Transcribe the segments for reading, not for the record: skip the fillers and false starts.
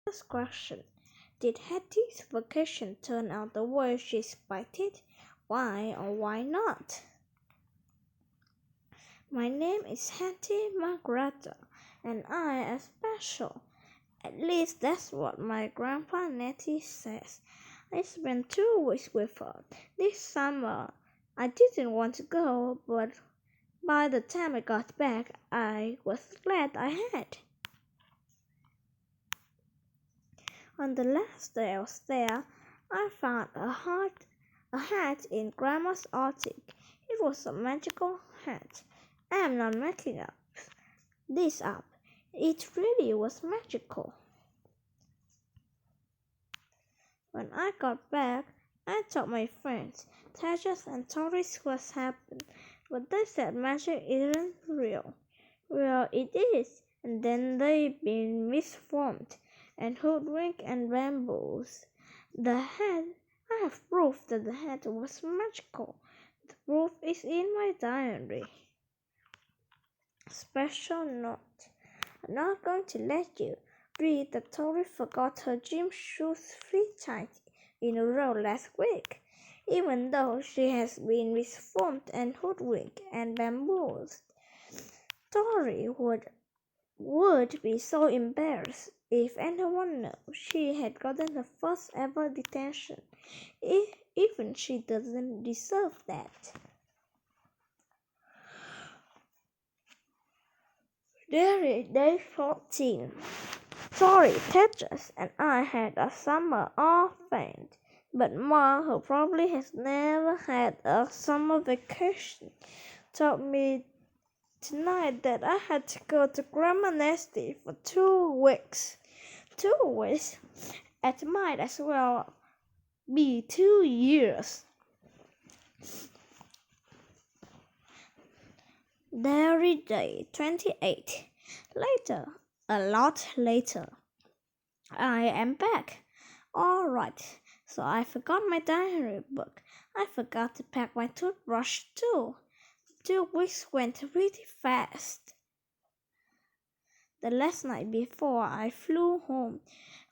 First question. Did Hattie's vacation turn out the way she expected? Why or why not? My name is Hattie Margareta, and I am special. At least that's what my grandpa Nettie says. I spent 2 weeks with her this summer. I didn't want to go, but by the time I got back, I was glad I had. On the last day I was there, I found a hat in Grandma's attic. It was a magical hat. I am not making this up. It really was magical. When I got back, I told my friends, Tejas and Toris, what happened, but they said magic isn't real. Well, it is, and then they've been misformed and hoodwinked and bamboozled. I have proof that the hat was magical. The proof is in my diary. Special note. I'm not going to let you read that Tori forgot her gym shoes 3 times in a row last week, even though she has been misformed and hoodwinked and bamboozled. Tori would be so embarrassed if anyone knew she had gotten her first ever detention. Even she doesn't deserve that. Day 14. Sorry, Tetris and I had a summer off fame, but Ma, who probably has never had a summer vacation, told me tonight that I had to go to Grandma Nasty for 2 weeks. 2 weeks? It might as well be 2 years. Diary Day 28. Later, a lot later. I am back. All right, so I forgot my diary book. I forgot to pack my toothbrush too. 2 weeks went really fast. The last night before I flew home,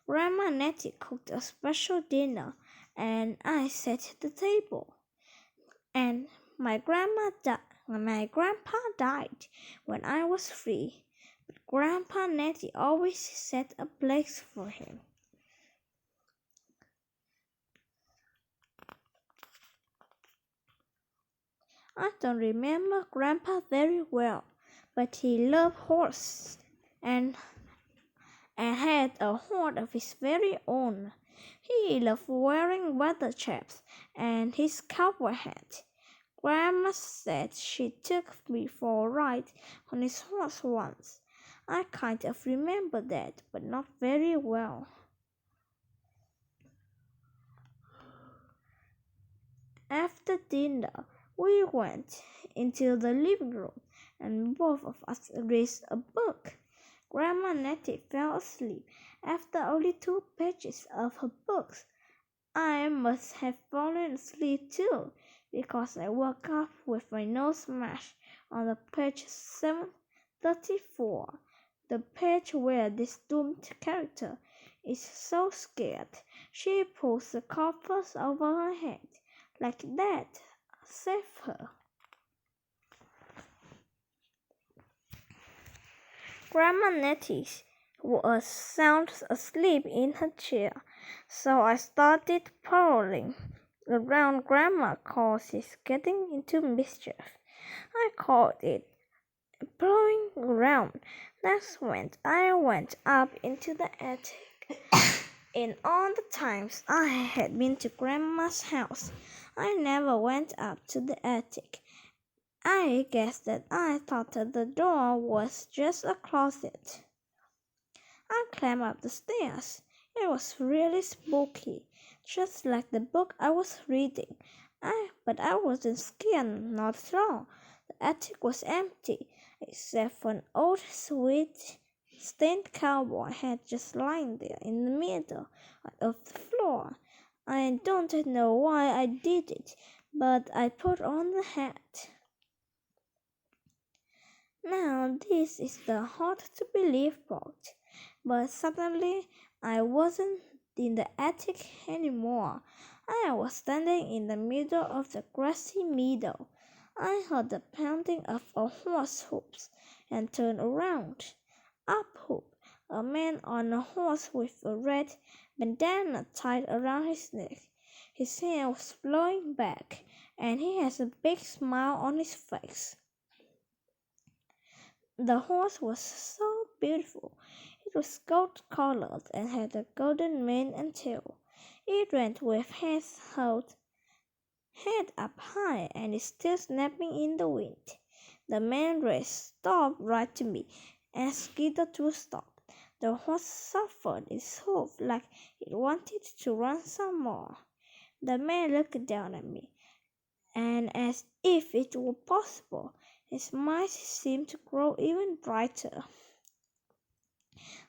Grandma Nettie cooked a special dinner, and I sat at the table. And my grandpa died when I was 3, but Grandpa Nettie always set a place for him. I don't remember Grandpa very well, but he loved horses and had a horse of his very own. He loved wearing weather chaps and his cowboy hat. Grandma said she took me for a ride on his horse once. I kind of remember that, but not very well. After dinner, we went into the living room and both of us read a book. Grandma Nettie fell asleep after only 2 pages of her books. I must have fallen asleep too, because I woke up with my nose smashed on the page 734, the page where this doomed character is so scared she pulls the covers over her head. Like that, save her. Grandma Nettie was sound asleep in her chair, so I started prowling around Grandma cause she's getting into mischief. I called it prowling around. That's when I went up into the attic. In all the times I had been to Grandma's house, I never went up to the attic. I guess that I thought that the door was just a closet. I climbed up the stairs. It was really spooky, just like the book I was reading. But I wasn't scared, not at all. The attic was empty, except for an old sweet stained cowboy hat just lying there in the middle of the floor. I don't know why I did it, but I put on the hat. Now this is the hard to believe part, but suddenly I wasn't in the attic anymore. I was standing in the middle of the grassy meadow. I heard the pounding of a horse's hoofs and turned around. Up hooped a man on a horse with a red bandana tied around his neck. His hair was blowing back, and he has a big smile on his face. The horse was so beautiful. It was gold-colored and had a golden mane and tail. It ran with head held head up high and is still snapping in the wind. The man raced stopped right to me and skidded to a stop. The horse suffered its hoof like it wanted to run some more. The man looked down at me, and as if it were possible, his smile seemed to grow even brighter.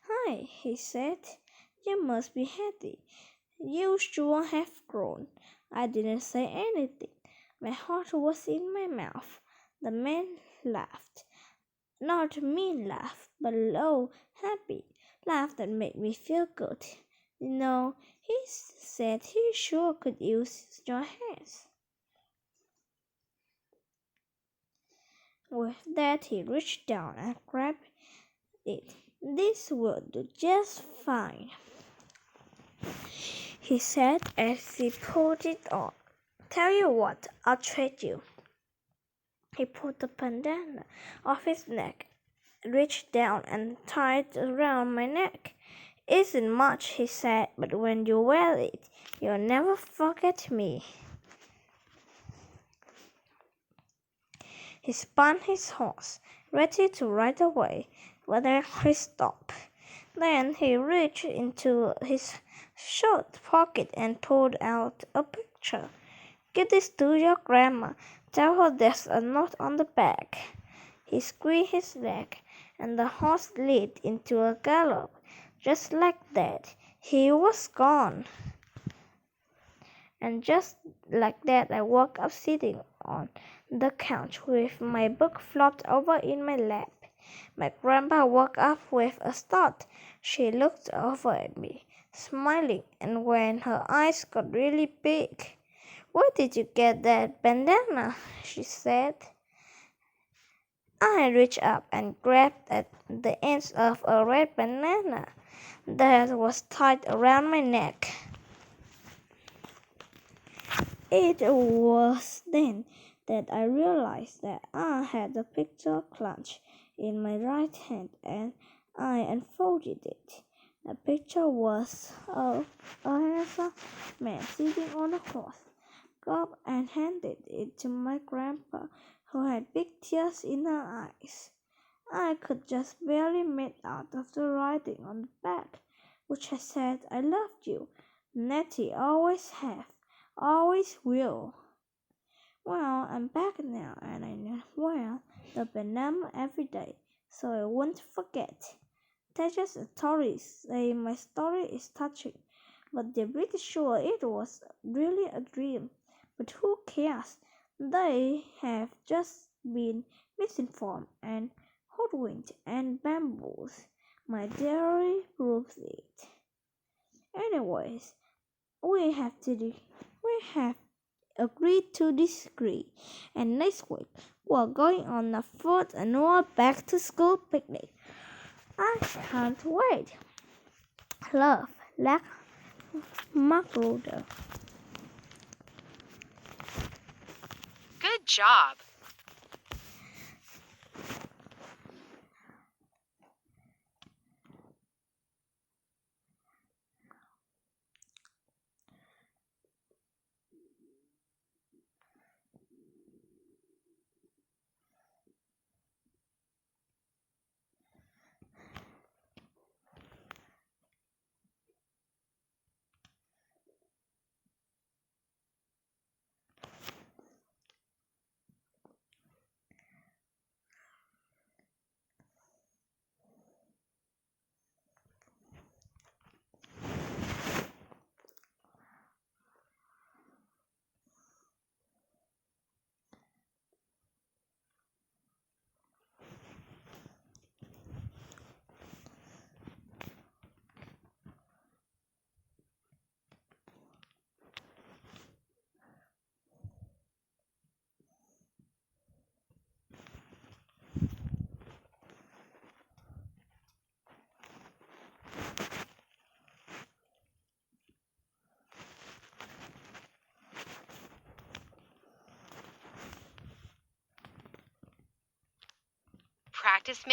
"Hi," he said. "You must be happy. You sure have grown." I didn't say anything. My heart was in my mouth. The man laughed. Not a mean laugh, but a low, happy laugh that made me feel good. He said he sure could use your hands. With that, he reached down and grabbed it. "This will do just fine," he said as he pulled it on. "Tell you what, I'll trade you." He pulled the bandana off his neck, reached down and tied it around my neck. "Isn't much," he said, "but when you wear it, you'll never forget me." He spun his horse, ready to ride away, but then he stopped. Then he reached into his shirt pocket and pulled out a picture. "Give this to your grandma. Tell her there's a note on the back." He squeezed his leg, and the horse slid into a gallop. Just like that, he was gone. And just like that, I woke up sitting on the couch with my book flopped over in my lap. My grandma woke up with a start. She looked over at me, smiling, and when her eyes got really big, "Where did you get that bandana?" she said. I reached up and grabbed at the ends of a red banana that was tied around my neck. It was then that I realized that I had the picture clenched in my right hand, and I unfolded it. The picture was of a handsome man sitting on a horse, gulped and handed it to my grandpa, who had big tears in her eyes. I could just barely make out of the writing on the back, which had said, "I loved you, Nettie, always have, always will." Well, I'm back now, and I wear the banana every day, so I won't forget. Teachers and tourists say my story is touching, but they're pretty sure it was really a dream. But who cares? They have just been misinformed and hoodwinked and bamboozled. My diary proves it. Anyways, we have agreed to disagree, and next week we're going on a fourth annual back to school picnic. I can't wait. Love, like Mark Ruder. Good job. practice